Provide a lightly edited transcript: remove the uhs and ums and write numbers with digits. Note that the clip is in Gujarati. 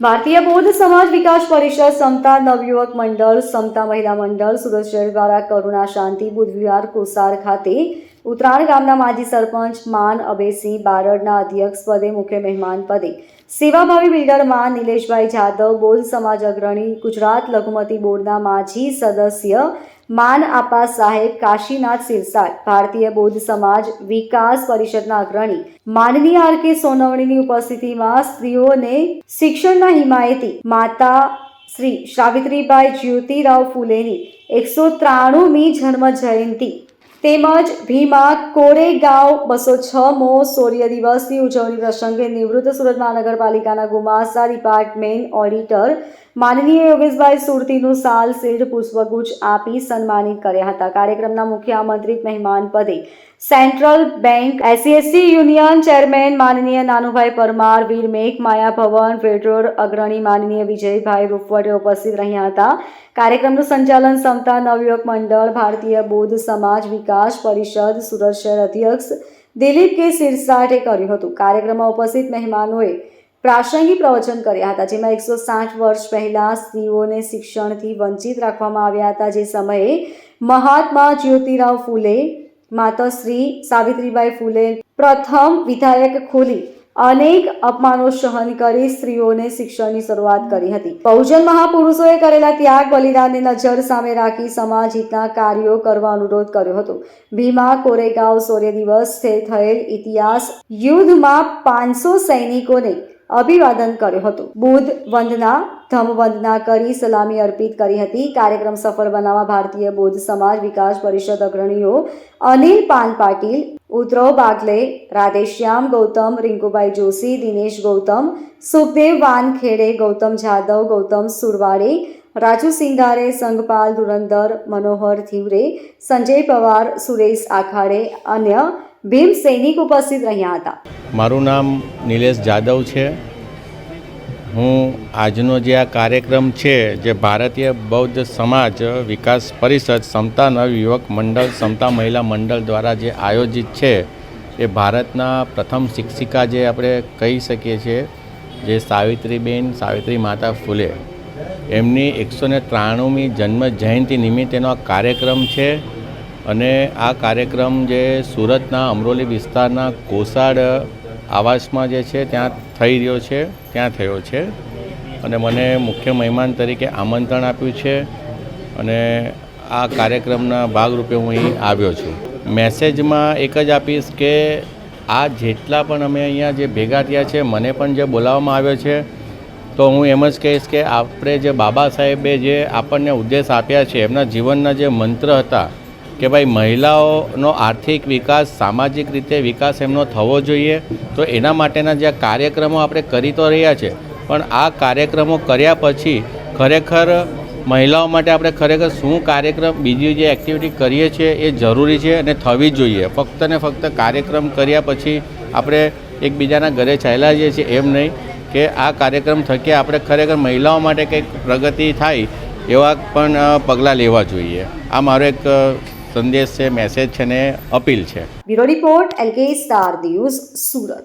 ભારતીય બૌદ્ધ સમાજ વિકાસ પરિષદ સમતા નવયુવક મંડળ સમતા મહિલા મંડળ સુરત શહેર દ્વારા કરુણા શાંતિ બુદ્ધ વિહાર કોસાર ખાતે ઉત્તરાયણ ગામના માજી સરપંચ માન અભયસિંહ બારડના અધ્યક્ષ પદે મુખ્ય મહેમાન પદે સેવાભાવી બિલ્ડર માન નિલેશભાઈ જાદવ બૌદ્ધ સમાજ અગ્રણી ગુજરાત લઘુમતી બોર્ડના માજી સદસ્ય માન આપા સાહેબ કાશીનાથ સિરસાટ ભારતીય બૌદ્ધ સમાજ વિકાસ પરિષદના અગ્રણી માનનીય આર.કે. સોનવણીની ઉપસ્થિતિમાં સ્ત્રીઓને શિક્ષણના હિમાયતી માતા શ્રી સાવિત્રીબાઈ જ્યોતિરાવ ફૂલેની 193મી જન્મ જયંતિ તેમજ ભીમા કોરેગાંવ 206મો શૌર્ય દિવસની ઉજવણી પ્રસંગે નિવૃત્ત સુરત મહાનગરપાલિકાના ગુમાસ્તા ડિપાર્ટમેન્ટ ઓડિટર માનનીય યોગેશભાઈ સુરતીનું સાલ શેઠ પુષ્પગુચ્છ આપી સન્માનિત કર્યા હતા. કાર્યક્રમના મુખ્ય આમંત્રિત મહેમાન પદે central bank SC union chairman માનનીય નાનુભાઈ પરમાર, વીર મેઘ માયા ભવન ફેડરલ અગ્રણી માનનીય વિજયભાઈ રૂપવટે ઉપસ્થિત રહ્યા હતા. કાર્યક્રમનું સંચાલન સમતા નવયુવક મંડળ ભારતીય બૌદ્ધ સમાજ વિકાસ પરિષદ સુરત શહેર અધ્યક્ષ દિલીપ કે સિરસાટે કર્યું હતું. કાર્યક્રમમાં ઉપસ્થિત મહેમાનોએ પ્રાસંગિક પ્રવચન કર્યા હતા, જેમાં 160 વર્ષ પહેલા સ્ત્રીઓને શિક્ષણથી વંચિત રાખવામાં આવ્યા હતા. જે સમયે મહાત્મા જ્યોતિરાવ ફૂલે, માતાશ્રી સાવિત્રીબાઈ ફૂલે પ્રથમ વિધાયક ખોલી અનેક અપમાનો સહન કરી સ્ત્રીઓને શિક્ષણની શરૂઆત કરી હતી. બહુજન મહાપુરુષોએ કરેલા ત્યાગ બલિદાનને નજર સામે રાખી સમાજ હિતના કાર્યો કરવા અનુરોધ કર્યો હતો. ભીમા કોરેગાંવ શૌર્ય દિવસે થયેલ ઇતિહાસ યુદ્ધમાં 500 સૈનિકોને અભિવાદન કર્યું હતું. બુદ્ધ વંદના ધમ વંદના કરી સલામી અર્પિત કરી હતી. કાર્યક્રમ સફળ બનાવવા ભારતીય બૌદ્ધ સમાજ વિકાસ પરિષદ અગ્રણીઓ અનિલ પાન પાટીલ, ઉદ્રવ બાગલે, રાધેશ્યામ ગૌતમ, રિંકુભાઈ જોશી, દિનેશ ગૌતમ, સુખદેવ વાનખેડે, ગૌતમ જાદવ, ગૌતમ સુરવાડે, રાજુ સિંગારે, સંઘપાલ ધુરંધર, મનોહર થીવરે, સંજય પવાર, સુરેશ આખાડે અન્ય ભીમ સૈનિક ઉપસ્થિત રહ્યા હતા. મારું નામ નિલેશ જાદવ છે. હું આજનો જે આ કાર્યક્રમ છે, જે ભારતીય બૌદ્ધ સમાજ વિકાસ પરિષદ સમતા નવયુવક મંડળ સમતા મહિલા મંડળ દ્વારા જે આયોજિત છે, એ ભારતના પ્રથમ શિક્ષિકા જે આપણે કહી શકીએ છીએ, જે સાવિત્રી માતા ફૂલે, એમની 193મી જન્મ જયંતિ નિમિત્તેનો આ કાર્યક્રમ છે. અને આ કાર્યક્રમ જે સુરતના અમરોલી વિસ્તારના કોસાડ આવાસમાં જે છે ત્યાં થઈ રહ્યો છે, ત્યાં થયો છે. અને મને મુખ્ય મહેમાન તરીકે આમંત્રણ આપ્યું છે અને આ કાર્યક્રમના ભાગરૂપે હું અહીં આવ્યો છું. મેસેજમાં એક જ આપીશ કે આ જેટલા પણ અમે અહીંયા જે ભેગા થયા છે, મને પણ જે બોલાવવામાં આવ્યો છે, તો હું એમ જ કહીશ કે આપણે જે બાબા સાહેબે જે આપણને ઉદ્દેશ આપ્યા છે, એમના જીવનના જે મંત્ર હતા કે ભાઈ મહિલાઓનો આર્થિક વિકાસ, સામાજિક રીતે વિકાસ એમનો થવો જોઈએ. તો એના માટેના જે કાર્યક્રમો આપણે કરી તો રહ્યા છે, પણ આ કાર્યક્રમો કર્યા પછી ખરેખર મહિલાઓ માટે આપણે ખરેખર શું કાર્યક્રમ, બીજી જે એક્ટિવિટી કરીએ છીએ એ જરૂરી છે અને થવી જોઈએ. ફક્ત ને ફક્ત કાર્યક્રમ કર્યા પછી આપણે એકબીજાના ઘરે ચાલ્યા જઈએ છીએ એમ નહીં, કે આ કાર્યક્રમ થકી આપણે ખરેખર મહિલાઓ માટે કંઈક પ્રગતિ થાય એવા પણ પગલાં લેવા જોઈએ. આ મારો એક સંદેશ છે, મેસેજ છે ને અપીલ છે. Bureau report LK star news Surat.